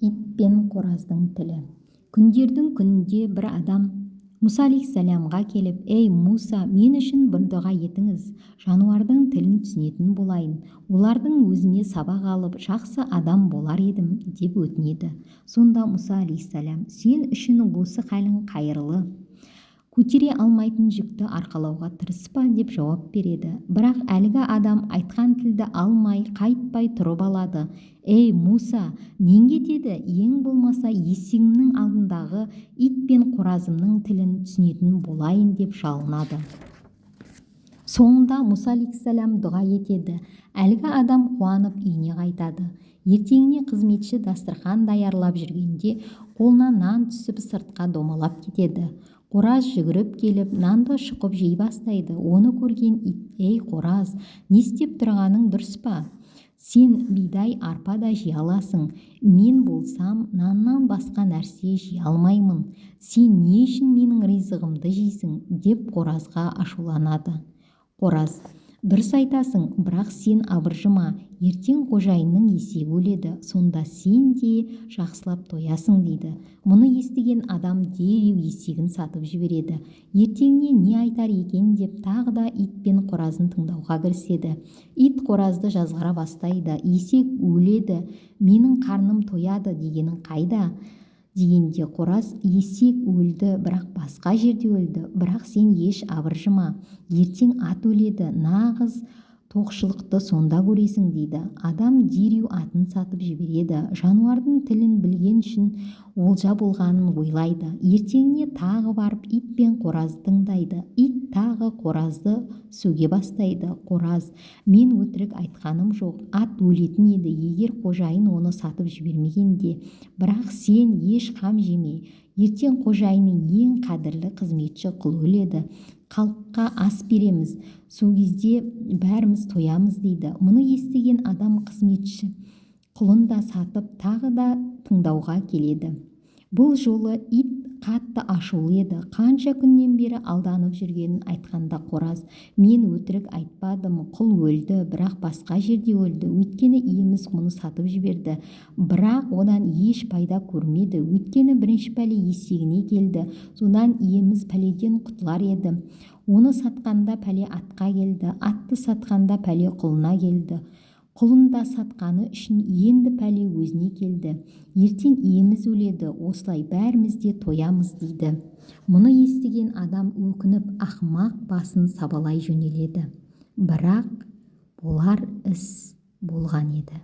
Ит пен қораздың тілі. Күндердің күнінде бір адам Мұса алейхиссаламға келіп: «Ей Мұса, мен үшін бір дұға етіңіз, жануардың тілін түсінетін болайын, олардың өзіме сабақ алып, жақсы адам болар едім» деп өтінеді. Сонда Мұса алейхиссалам: «Сен үшін осы халің қайырлы, көтере алмайтын жүкті арқалауға тырыспа» деп жауап береді. Бірақ әлгі адам айтқан тілді алмай, қайтпай тұрып алады. «Ей Мұса, нең кетеді? Ең болмаса есігімнің алдындағы ит пен қоразымның тілін түсінетін болайын» деп жалынады. Соңында Мұса алейхиссалам дұға етеді. Әлгі адам қуанып үйіне қайтады. Ертеңіне қызметші дастархан даярлап жүргенде қолына нан түсіп сыртқа домалап кетеді. Қораз жүгіріп келіп нанды шұқып жей бастайды. Оны көрген ит: «Ей қораз, не істеп тұрғаның дұрыс па? Сен бидай, арпа да жей аласың. Мен болсам наннан басқа нәрсе жей алмаймын. Сен не үшін менің ризығымды жейсің?» деп қоразға ашуланады. Қораз: «Дұрыс айтасың, бірақ сен абыржыма, ертең қожайынның есегі өледі, сонда сен де жақсылап тоясың» дейді. Мұны естіген адам дереу есегін сатып жібереді. Ертеңіне не айтар екен деп тағы да ит пен қоразын тыңдауға кіріседі. Ит қоразды жазғыра бастайды: «Есек өледі, менің қарным тояды дегенің қайда?» Дегенде қораз: «Есек өлді, бірақ басқа жерде өлді. Бірақ сен еш абыржыма, ертең ат өледі, нағыз тоқшылықты сонда көресің» дейді. Адам дереу атын сатып жібереді. Жануардың тілін білген үшін олжа болғанын ойлайды. Ертеңіне тағы барып ит пен қоразды тыңдайды. Ит тағы қоразды сөге бастайды. Қораз: «Мен өтірік айтқаным жоқ, ат өлетін еді, егер қожайын оны сатып жібермегенде. Бірақ сен еш қам жеме, ертең қожайынның ең қадірлі қызметші құлы өледі, халыққа ас береміз, сол кезде бәріміз тоямыз» дейді. Мұны естіген адам қызметші құлын да сатып тағы да тыңдауға келеді. Бұл жолы ит қатты ашулы еді. Қанша күннен бері алданып жүргенін айтқанда қораз: «Мен өтірік айтпадым, құл өлді, бірақ басқа жерде өлді. Өйткені иеміз оны сатып жіберді. Бірақ одан еш пайда көрмеді. Өйткені бірінші пәле есегіне келді. Содан иеміз пәледен құтылар еді. Оны сатқанда пәле атқа келді. Атты сатқанда пәле құлына келді. Құлында сатқаны үшін енді пәле өзіне келді. Ертең иеміз өледі, осылай бәріміз де тоямыз» дейді. Мұны естіген адам өкініп ақымақ басын сабалай жөнеледі. Бірақ болар іс болған еді.